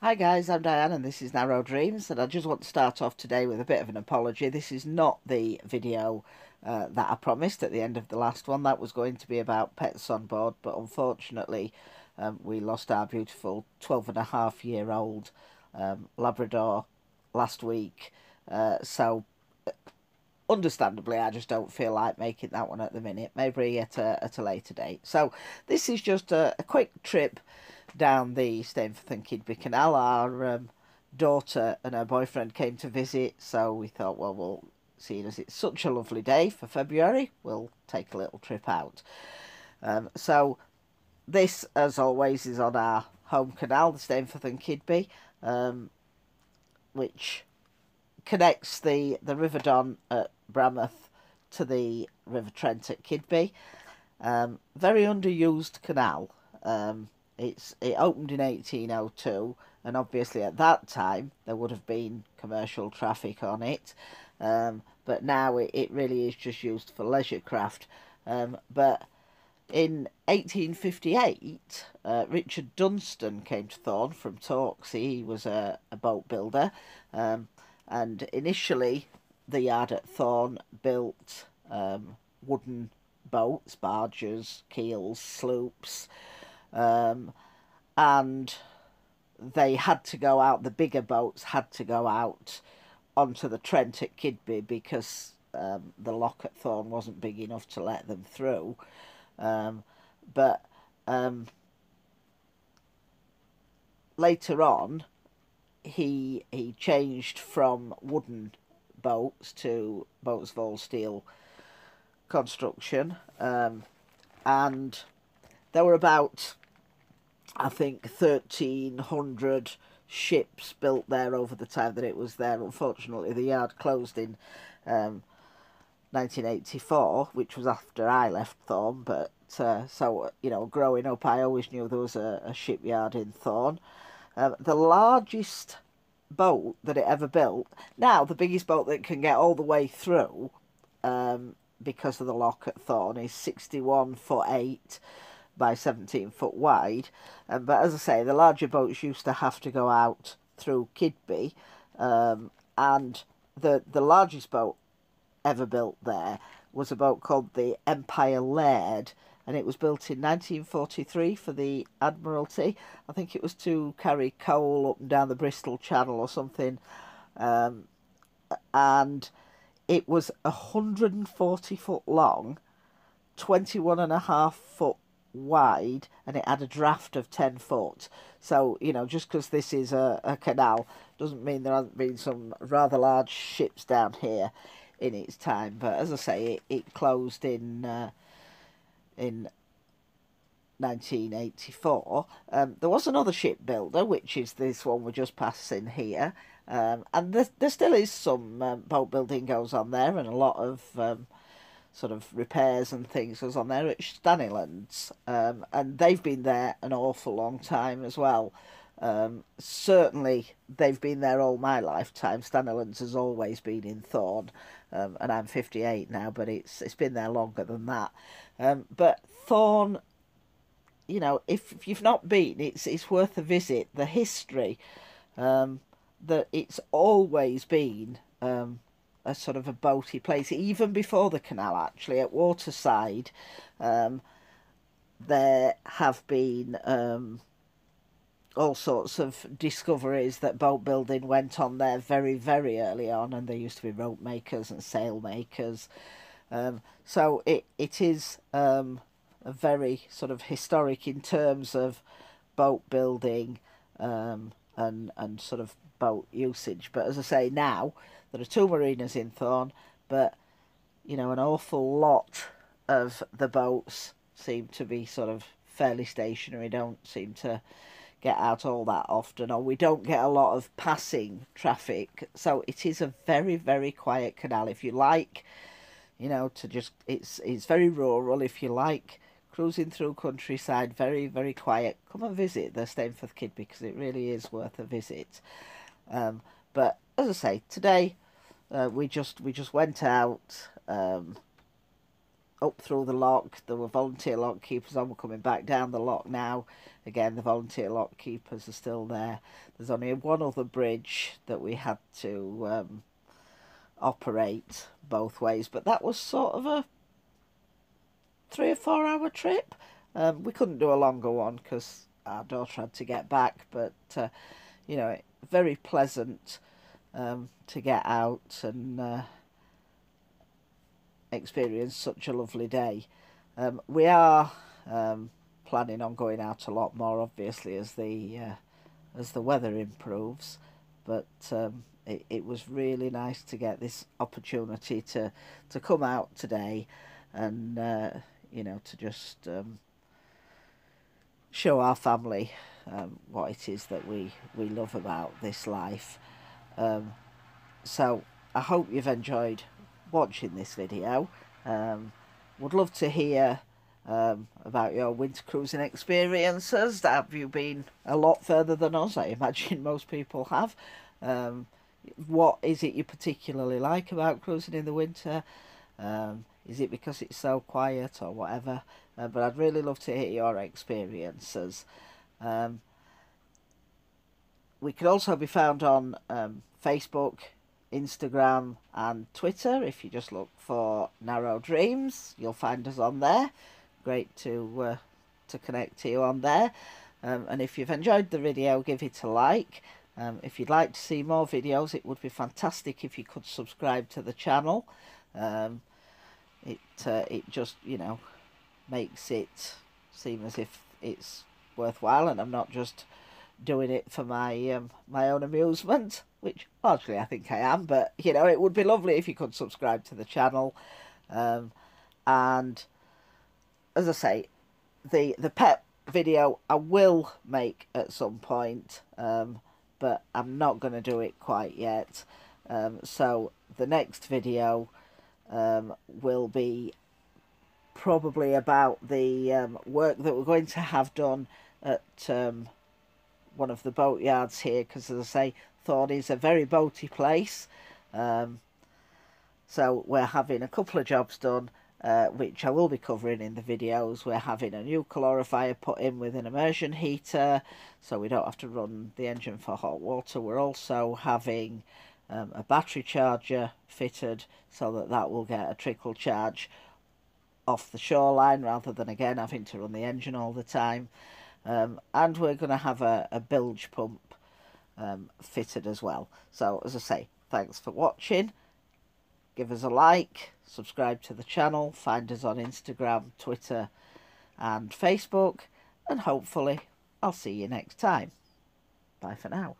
Hi guys, I'm Diane and this is Narrow Dreams, and I just want to start off today with a bit of an apology. This is not the video that I promised at the end of the last one. That was going to be about pets on board, but unfortunately we lost our beautiful 12-and-a-half-year-old Labrador last week. So understandably I just don't feel like making that one at the minute, maybe at a later date. So this is just a quick trip down the Stainforth and Kidby Canal. Our daughter and her boyfriend came to visit, so we thought, well, seeing as it's such a lovely day for February, we'll take a little trip out. So this, as always, is on our home canal, the Stainforth and Kidby, which connects the River Don at Bramouth to the River Trent at Kidby. Very underused canal. It opened in 1802, and obviously at that time there would have been commercial traffic on it, but now it really is just used for leisure craft. But in 1858, Richard Dunstan came to Thorne from Torksey. He was a boat builder, and initially the yard at Thorne built wooden boats, barges, keels, sloops, and they had to go out, the bigger boats had to go out onto the Trent at Kidby because the lock at Thorne wasn't big enough to let them through. But later on, he changed from wooden boats to boats of all steel construction, and there were about, I think, 1,300 ships built there over the time that it was there. Unfortunately, the yard closed in 1984, which was after I left Thorne. But so, you know, growing up, I always knew there was a shipyard in Thorne. The largest boat that it ever built, now the biggest boat that can get all the way through, because of the lock at Thorne, is 61 foot 8 by 17 foot wide. But as I say, the larger boats used to have to go out through Kidby, and the largest boat ever built there was a boat called the Empire Laird, and it was built in 1943 for the Admiralty. I think it was to carry coal up and down the Bristol Channel or something, and it was 140 foot long, 21.5 foot wide, and it had a draft of 10 foot. So, you know, just because this is a canal doesn't mean there hasn't been some rather large ships down here in its time. But as I say, it closed in 1984. There was another shipbuilder, which is this one we're just passing here, and there still is some boat building goes on there, and a lot of sort of repairs and things goes on there at Stanleylands, and they've been there an awful long time as well. Certainly they've been there all my lifetime. Stanleylands has always been in Thorne, and I'm 58 now, but it's been there longer than that. But Thorne, you know, if you've not been, it's worth a visit. The history, that it's always been a sort of a boaty place, even before the canal. Actually, at Waterside, there have been all sorts of discoveries that boat building went on there very, very early on, and there used to be rope makers and sail makers. So it is a very sort of historic in terms of boat building, and sort of boat usage. But as I say, now there are two marinas in Thorne, but you know, an awful lot of the boats seem to be sort of fairly stationary, don't seem to get out all that often, or we don't get a lot of passing traffic. So it is a very, very quiet canal. If you like, you know, to just, it's very rural. If you like cruising through countryside, very, very quiet, come and visit the Stainforth Kid, because it really is worth a visit. But as I say, today we just went out, up through the lock. There were volunteer lock keepers on. We're coming back down the lock now. Again, the volunteer lock keepers are still there. There's only one other bridge that we had to operate both ways, but that was sort of a 3 or 4 hour trip. We couldn't do a longer one because our daughter had to get back, but you know, very pleasant to get out and experience such a lovely day. We are planning on going out a lot more, obviously, as the weather improves, but it was really nice to get this opportunity to come out today and you know, to just show our family what it is that we love about this life. So I hope you've enjoyed watching this video. Would love to hear about your winter cruising experiences. Have you been a lot further than us? I imagine most people have. What is it you particularly like about cruising in the winter? Is it because it's so quiet or whatever? But I'd really love to hear your experiences. We can also be found on Facebook, Instagram and Twitter. If you just look for Narrow Dreams, you'll find us on there. Great to connect to you on there. And if you've enjoyed the video, give it a like. If you'd like to see more videos, it would be fantastic if you could subscribe to the channel. It just, you know, makes it seem as if it's worthwhile and I'm not just doing it for my my own amusement, which largely I think I am, but you know, it would be lovely if you could subscribe to the channel. And as I say, the pet video I will make at some point, but I'm not going to do it quite yet. So the next video will be probably about the work that we're going to have done at one of the boat yards here, because as I say, Thorne is a very boaty place. So we're having a couple of jobs done, which I will be covering in the videos. We're having a new calorifier put in with an immersion heater, so we don't have to run the engine for hot water. We're also having a battery charger fitted so that will get a trickle charge off the shoreline rather than again having to run the engine all the time. And we're going to have a bilge pump fitted as well. So as I say, thanks for watching. Give us a like, subscribe to the channel, find us on Instagram, Twitter and Facebook, and hopefully I'll see you next time. Bye for now.